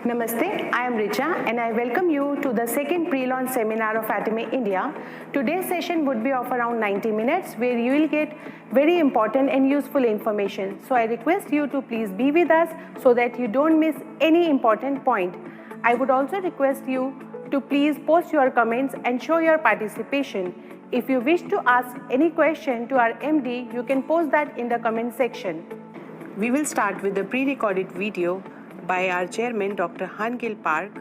Namaste, I am Richa and I welcome you to the second pre-launch seminar of Atomian India. Today's session would be of around 90 minutes where you will get very important and useful information. So I request you to please be with us so that you don't miss any important point. I would also request you to please post your comments and show your participation. If you wish to ask any question to our MD, you can post that in the comment section. We will start with the pre-recorded video by our chairman Dr. Han Park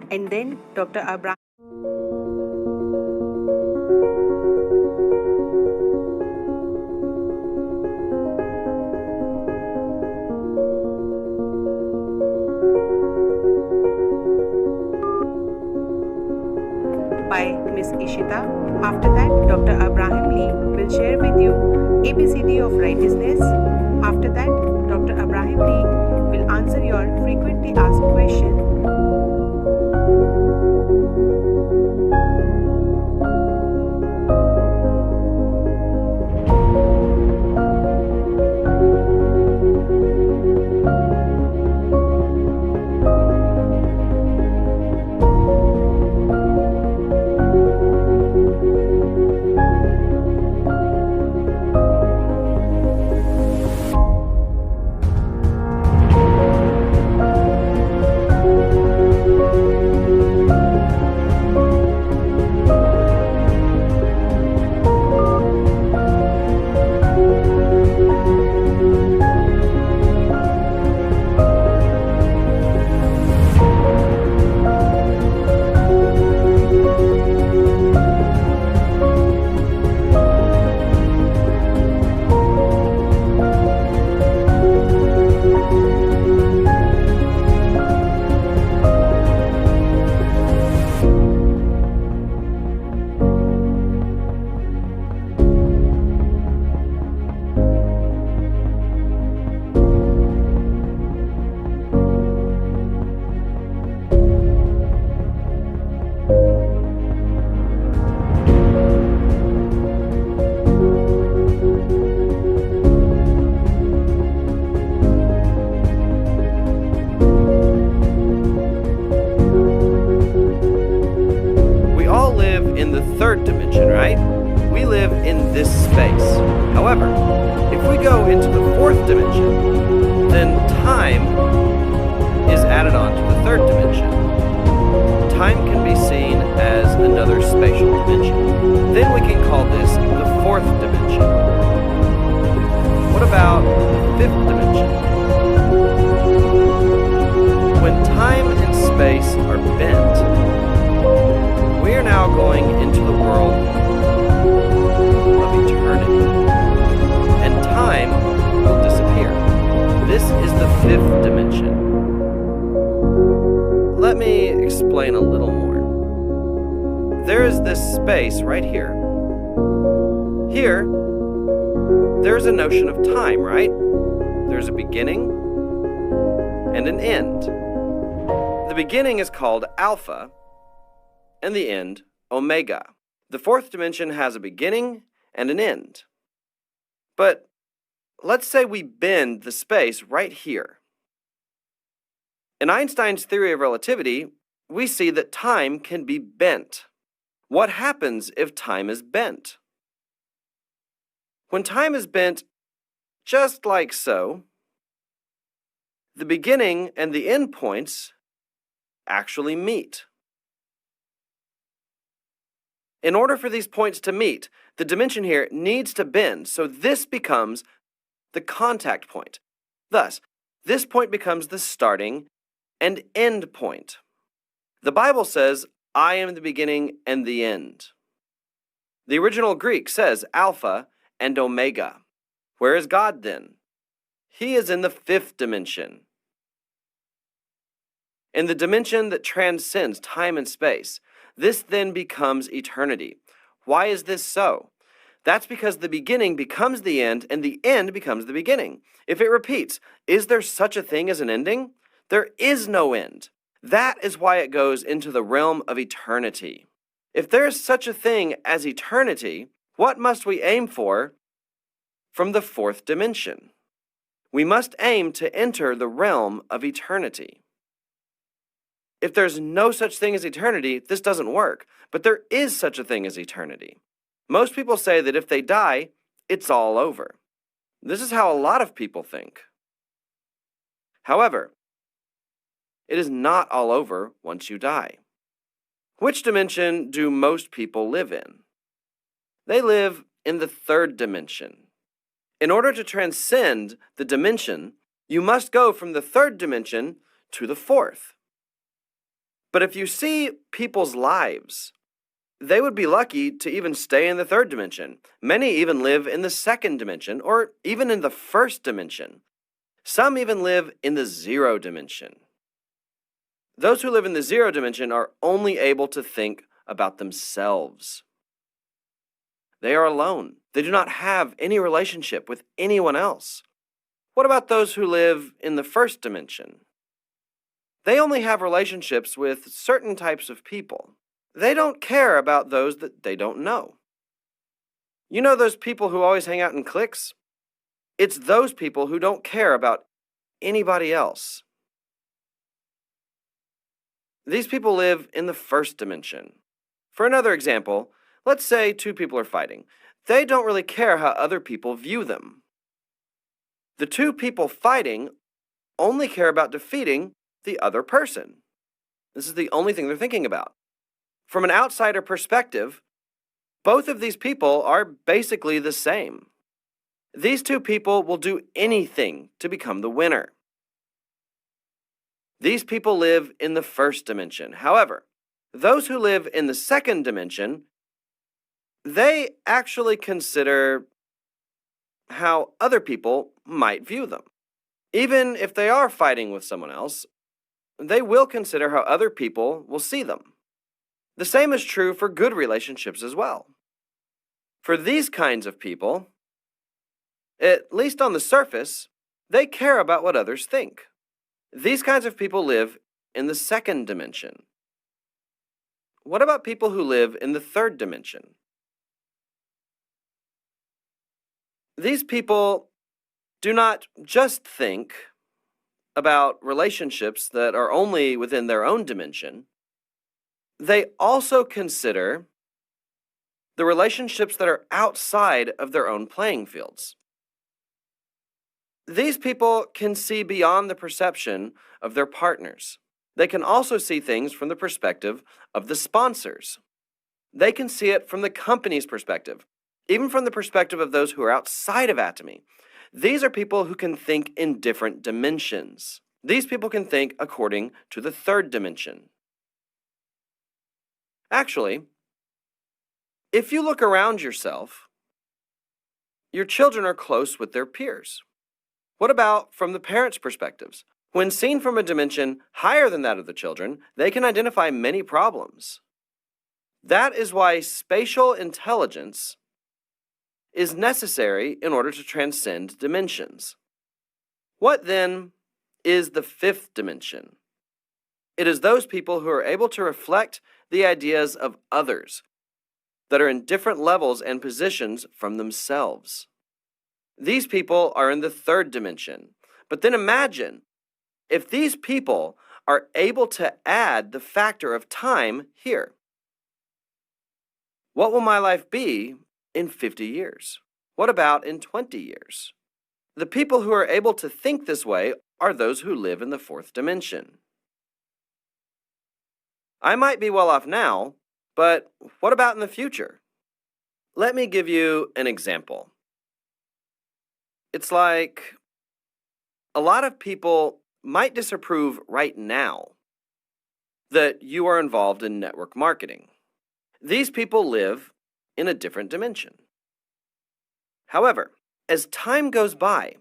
and then Dr. Abraham. By Ms. Ishita. After that, Dr. Abraham Lee will share with you ABCD of righteousness. After that, Dr. Abraham Lee will answer your frequently asked questions. In the third dimension, right? We live in this space. However, if we go into the fourth dimension, then time is added on to the third dimension. Time can be seen as another spatial dimension. Then we can call this the fourth dimension. What about the fifth dimension? When time and space are bent, we are now going into the world of eternity, and time will disappear. This is the fifth dimension. Let me explain a little more. There is this space right here. Here, there's a notion of time, right? There's a beginning and an end. The beginning is called alpha, and the end, omega. The fourth dimension has a beginning and an end. But let's say we bend the space right here. In Einstein's theory of relativity, we see that time can be bent. What happens if time is bent? When time is bent, just like so, the beginning and the end points actually meet. In order for these points to meet, the dimension here needs to bend, so this becomes the contact point. Thus, this point becomes the starting and end point. The Bible says, I am the beginning and the end. The original Greek says Alpha and Omega. Where is God then? He is in the fifth dimension. In the dimension that transcends time and space, this then becomes eternity. Why is this so? That's because the beginning becomes the end and the end becomes the beginning. If it repeats, is there such a thing as an ending? There is no end. That is why it goes into the realm of eternity. If there is such a thing as eternity, what must we aim for from the fourth dimension? We must aim to enter the realm of eternity. If there's no such thing as eternity, this doesn't work. But there is such a thing as eternity. Most people say that if they die, it's all over. This is how a lot of people think. However, it is not all over once you die. Which dimension do most people live in? They live in the third dimension. In order to transcend the dimension, you must go from the third dimension to the fourth. But if you see people's lives, they would be lucky to even stay in the third dimension. Many even live in the second dimension, or even in the first dimension. Some even live in the zero dimension. Those who live in the zero dimension are only able to think about themselves. They are alone. They do not have any relationship with anyone else. What about those who live in the first dimension? They only have relationships with certain types of people. They don't care about those that they don't know. You know those people who always hang out in cliques? It's those people who don't care about anybody else. These people live in the first dimension. For another example, let's say two people are fighting. They don't really care how other people view them. The two people fighting only care about defeating the other person. This is the only thing they're thinking about. From an outsider perspective, both of these people are basically the same. These two people will do anything to become the winner. These people live in the first dimension. However, those who live in the second dimension, they actually consider how other people might view them. Even if they are fighting with someone else, they will consider how other people will see them. The same is true for good relationships as well. For these kinds of people, at least on the surface, they care about what others think. These kinds of people live in the second dimension. What about people who live in the third dimension? These people do not just think about relationships that are only within their own dimension. They also consider the relationships that are outside of their own playing fields. These people can see beyond the perception of their partners. They can also see things from the perspective of the sponsors. They can see it from the company's perspective, even from the perspective of those who are outside of Atomy. These are people who can think in different dimensions. These people can think according to the third dimension. Actually, if you look around yourself, your children are close with their peers. What about from the parents' perspectives? When seen from a dimension higher than that of the children, they can identify many problems. That is why spatial intelligence is necessary in order to transcend dimensions. What then is the fifth dimension? It is those people who are able to reflect the ideas of others that are in different levels and positions from themselves. These people are in the third dimension. But then imagine if these people are able to add the factor of time here. What will my life be in 50 years? What about in 20 years? The people who are able to think this way are those who live in the fourth dimension. I might be well off now, but what about in the future? Let me give you an example. It's like a lot of people might disapprove right now that you are involved in network marketing. These people live in a different dimension. However, as time goes by,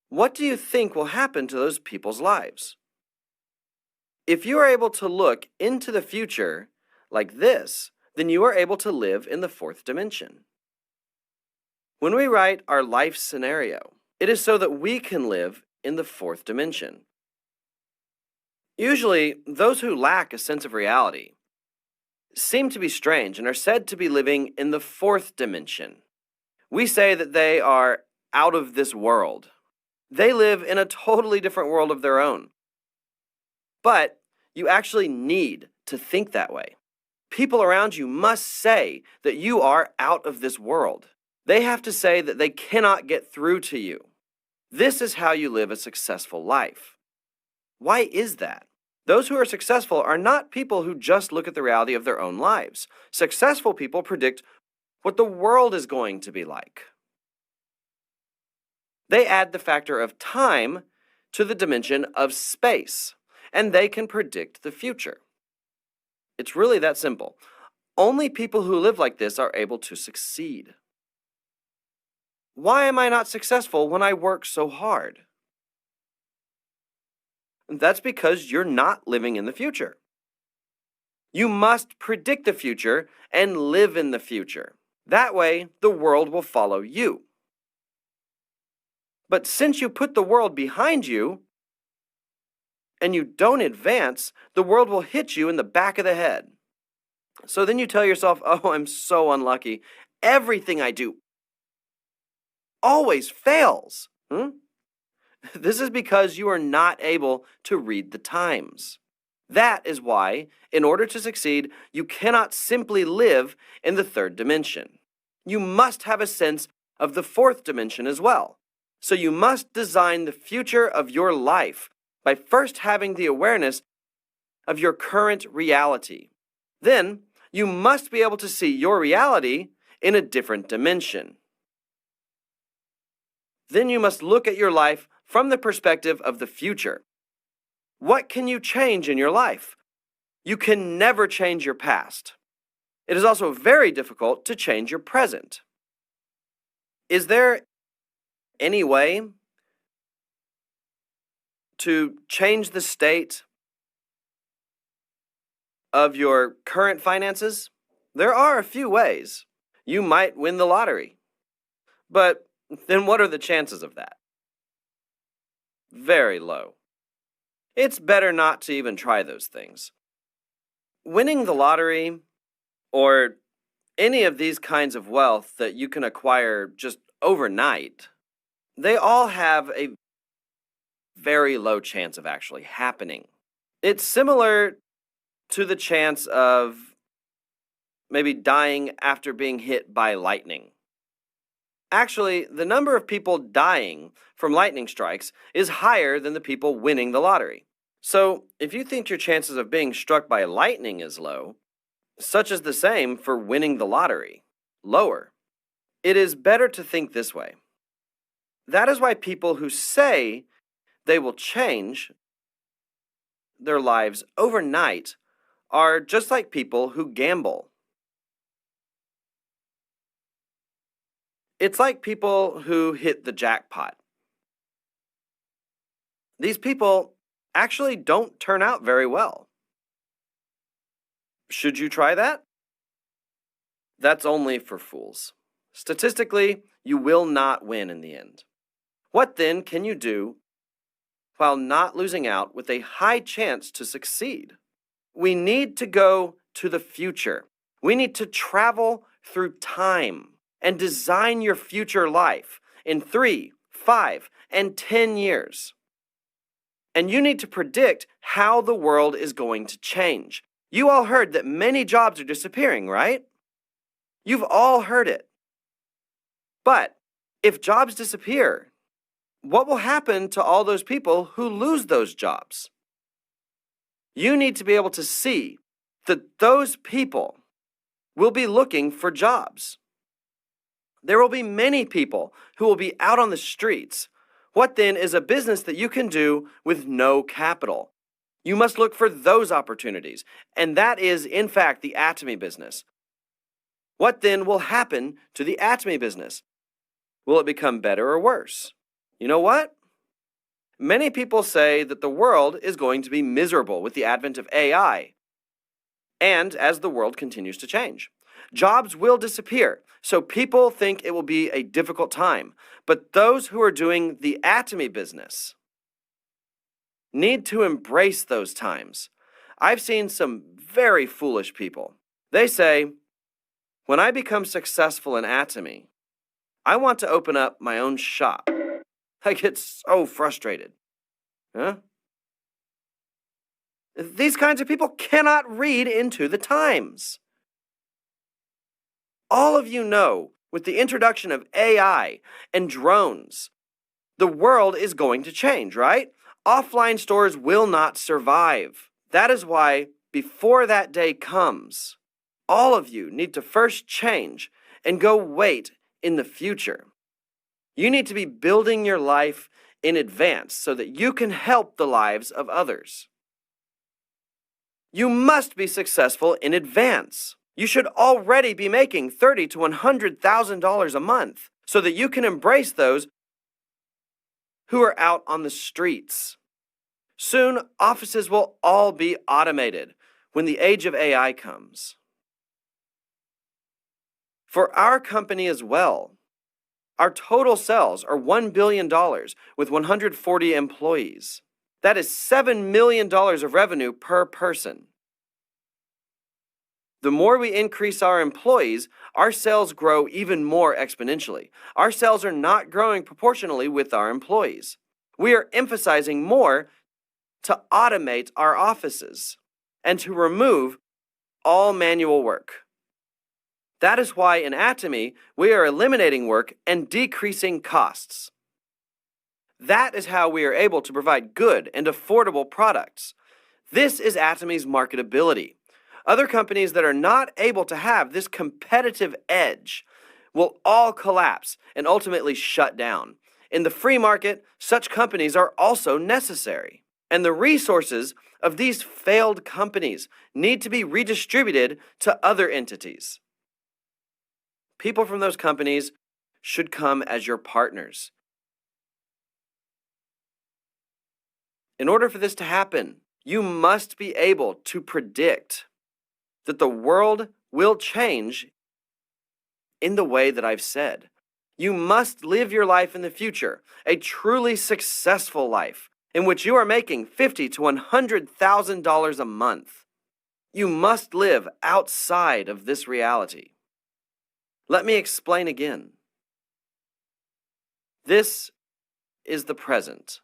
what do you think will happen to those people's lives? If you are able to look into the future like this, then you are able to live in the fourth dimension. When we write our life scenario, it is so that we can live in the fourth dimension. Usually, those who lack a sense of reality seem to be strange and are said to be living in the fourth dimension. We say that they are out of this world. They live in a totally different world of their own. But you actually need to think that way. People around you must say that you are out of this world. They have to say that they cannot get through to you. This is how you live a successful life. Why is that? Those who are successful are not people who just look at the reality of their own lives. Successful people predict what the world is going to be like. They add the factor of time to the dimension of space, and they can predict the future. It's really that simple. Only people who live like this are able to succeed. Why am I not successful when I work so hard? That's because you're not living in the future. You must predict the future and live in the future. That way, the world will follow you. But since you put the world behind you and you don't advance, the world will hit you in the back of the head. So then you tell yourself, oh, I'm so unlucky. Everything I do always fails. This is because you are not able to read the times. That is why, in order to succeed, you cannot simply live in the third dimension. You must have a sense of the fourth dimension as well. So you must design the future of your life by first having the awareness of your current reality. Then, you must be able to see your reality in a different dimension. Then you must look at your life from the perspective of the future. What can you change in your life? You can never change your past. It is also very difficult to change your present. Is there any way to change the state of your current finances? There are a few ways. You might win the lottery. But then what are the chances of that? Very low. It's better not to even try those things. Winning the lottery, or any of these kinds of wealth that you can acquire just overnight, they all have a very low chance of actually happening. It's similar to the chance of maybe dying after being hit by lightning. Actually, the number of people dying from lightning strikes is higher than the people winning the lottery. So, if you think your chances of being struck by lightning is low, such is the same for winning the lottery, lower. It is better to think this way. That is why people who say they will change their lives overnight are just like people who gamble. It's like people who hit the jackpot. These people actually don't turn out very well. Should you try that? That's only for fools. Statistically, you will not win in the end. What then can you do while not losing out with a high chance to succeed? We need to go to the future. We need to travel through time and design your future life in 3, 5, and 10 years. And you need to predict how the world is going to change. You all heard that many jobs are disappearing, right? You've all heard it. But if jobs disappear, what will happen to all those people who lose those jobs? You need to be able to see that those people will be looking for jobs. There will be many people who will be out on the streets. What then is a business that you can do with no capital? You must look for those opportunities, and that is, in fact, the atomy business. What then will happen to the atomy business? Will it become better or worse? You know what? Many people say that the world is going to be miserable with the advent of AI, and as the world continues to change. Jobs will disappear, so people think it will be a difficult time. But those who are doing the atomy business need to embrace those times. I've seen some very foolish people. They say, when I become successful in atomy, I want to open up my own shop. I get so frustrated. Huh? These kinds of people cannot read into the times. All of you know, with the introduction of AI and drones, the world is going to change, right? Offline stores will not survive. That is why, before that day comes, all of you need to first change and go wait in the future. You need to be building your life in advance so that you can help the lives of others. You must be successful in advance. You should already be making $30,000 to $100,000 a month so that you can embrace those who are out on the streets. Soon, offices will all be automated when the age of AI comes. For our company as well, our total sales are $1 billion with 140 employees. That is $7 million of revenue per person. The more we increase our employees, our sales grow even more exponentially. Our sales are not growing proportionally with our employees. We are emphasizing more to automate our offices and to remove all manual work. That is why in Atomy, we are eliminating work and decreasing costs. That is how we are able to provide good and affordable products. This is Atomy's marketability. Other companies that are not able to have this competitive edge will all collapse and ultimately shut down. In the free market, such companies are also necessary. And the resources of these failed companies need to be redistributed to other entities. People from those companies should come as your partners. In order for this to happen, you must be able to predict that the world will change in the way that I've said. You must live your life in the future, a truly successful life, in which you are making $50,000 to $100,000 a month. You must live outside of this reality. Let me explain again. This is the present.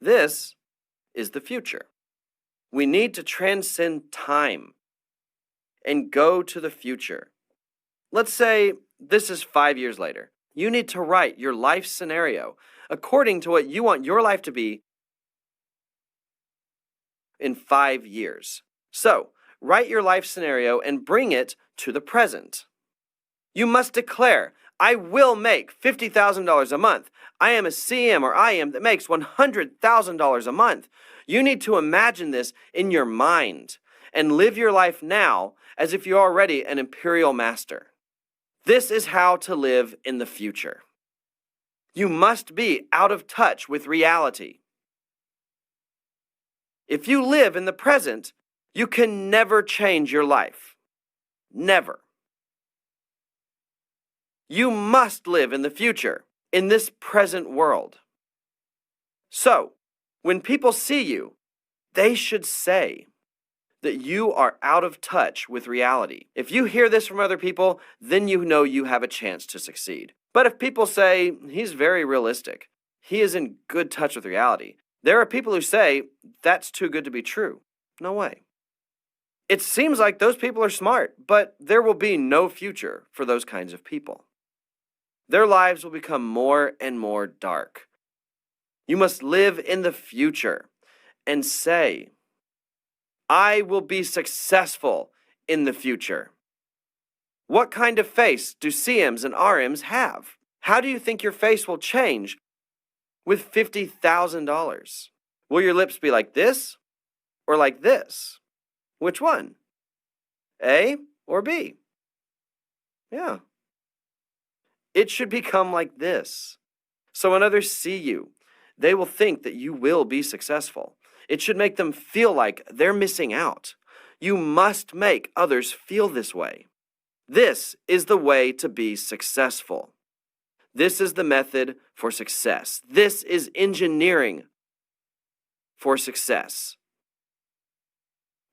This is the future. We need to transcend time and go to the future. Let's say this is 5 years later. You need to write your life scenario according to what you want your life to be in 5 years. So, write your life scenario and bring it to the present. You must declare, I will make $50,000 a month. I am a CM or IM that makes $100,000 a month. You need to imagine this in your mind and live your life now as if you're already an imperial master. This is how to live in the future. You must be out of touch with reality. If you live in the present, you can never change your life. Never. You must live in the future, in this present world. So, when people see you, they should say that you are out of touch with reality. If you hear this from other people, then you know you have a chance to succeed. But if people say, he's very realistic, he is in good touch with reality, there are people who say, that's too good to be true. No way. It seems like those people are smart, but there will be no future for those kinds of people. Their lives will become more and more dark. You must live in the future and say, I will be successful in the future. What kind of face do CMs and RMs have? How do you think your face will change with $50,000? Will your lips be like this or like this? Which one? A or B? Yeah. It should become like this. So when others see you, they will think that you will be successful. It should make them feel like they're missing out. You must make others feel this way. This is the way to be successful. This is the method for success. This is engineering for success.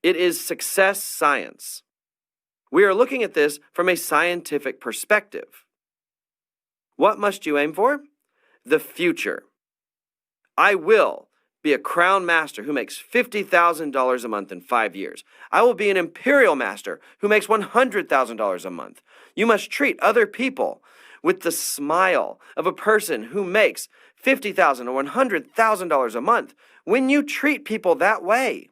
It is success science. We are looking at this from a scientific perspective. What must you aim for? The future. I will be a crown master who makes $50,000 a month in 5 years. I will be an imperial master who makes $100,000 a month. You must treat other people with the smile of a person who makes $50,000 or $100,000 a month. When you treat people that way,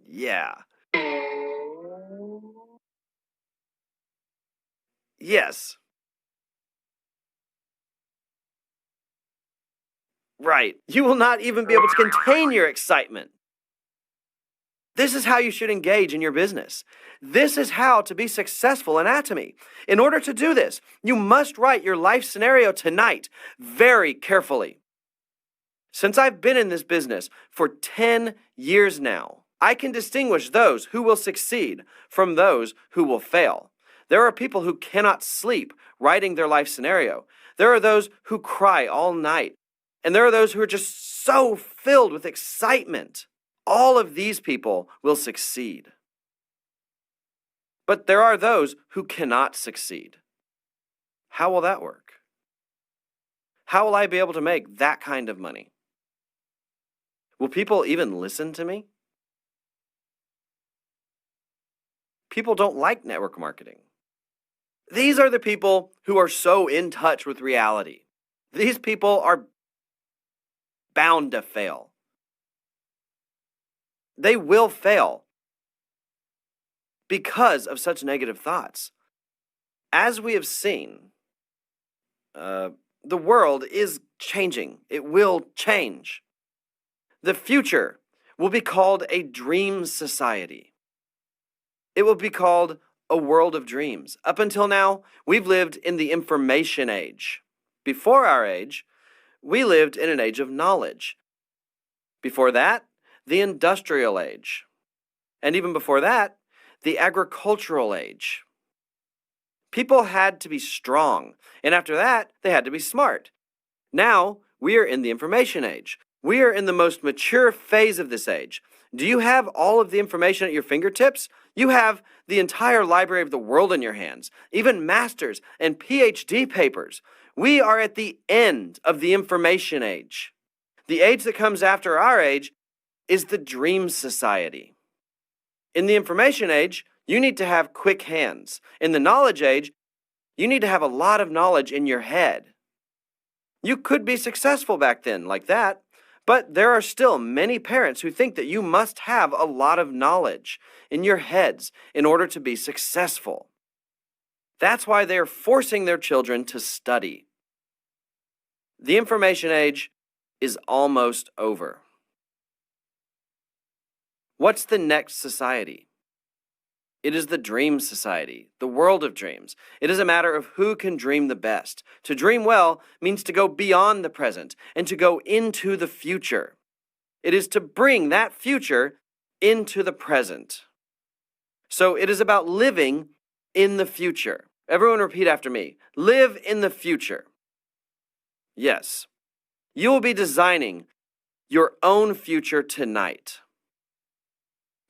yeah. Yes. Right. You will not even be able to contain your excitement. This is how you should engage in your business. This is how to be successful in Atomy. In order to do this, you must write your life scenario tonight very carefully. Since I've been in this business for 10 years now, I can distinguish those who will succeed from those who will fail. There are people who cannot sleep writing their life scenario. There are those who cry all night. And there are those who are just so filled with excitement. All of these people will succeed. But there are those who cannot succeed. How will that work? How will I be able to make that kind of money? Will people even listen to me? People don't like network marketing. These are the people who are so in touch with reality. These people are bound to fail. They will fail because of such negative thoughts. As we have seen, the world is changing. It will change. The future will be called a dream society. It will be called a world of dreams. Up until now, we've lived in the information age. Before our age, we lived in an age of knowledge. Before that, the industrial age. And even before that, the agricultural age. People had to be strong, and after that, they had to be smart. Now, we are in the information age. We are in the most mature phase of this age. Do you have all of the information at your fingertips? You have the entire library of the world in your hands, even master's and PhD papers. We are at the end of the information age. The age that comes after our age is the dream society. In the information age, you need to have quick hands. In the knowledge age, you need to have a lot of knowledge in your head. You could be successful back then like that, but there are still many parents who think that you must have a lot of knowledge in your heads in order to be successful. That's why they are forcing their children to study. The information age is almost over. What's the next society? It is the dream society, the world of dreams. It is a matter of who can dream the best. To dream well means to go beyond the present and to go into the future. It is to bring that future into the present. So it is about living in the future. Everyone repeat after me. Live in the future. Yes. You will be designing your own future tonight.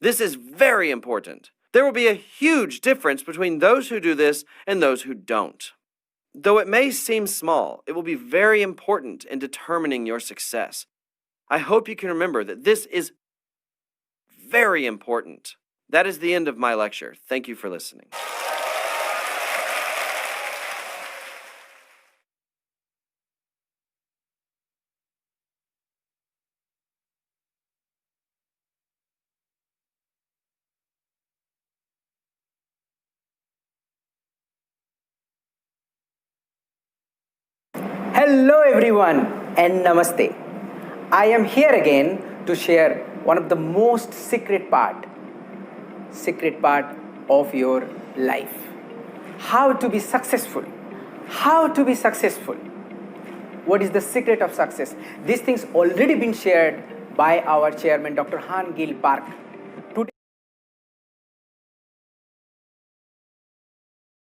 This is very important. There will be a huge difference between those who do this and those who don't. Though it may seem small, it will be very important in determining your success. I hope you can remember that this is very important. That is the end of my lecture. Thank you for listening. Hello everyone and namaste. I am here again to share one of the most secret part of your life. How to be successful. How to be successful. What is the secret of success? These things already been shared by our chairman Dr. Han Gil Park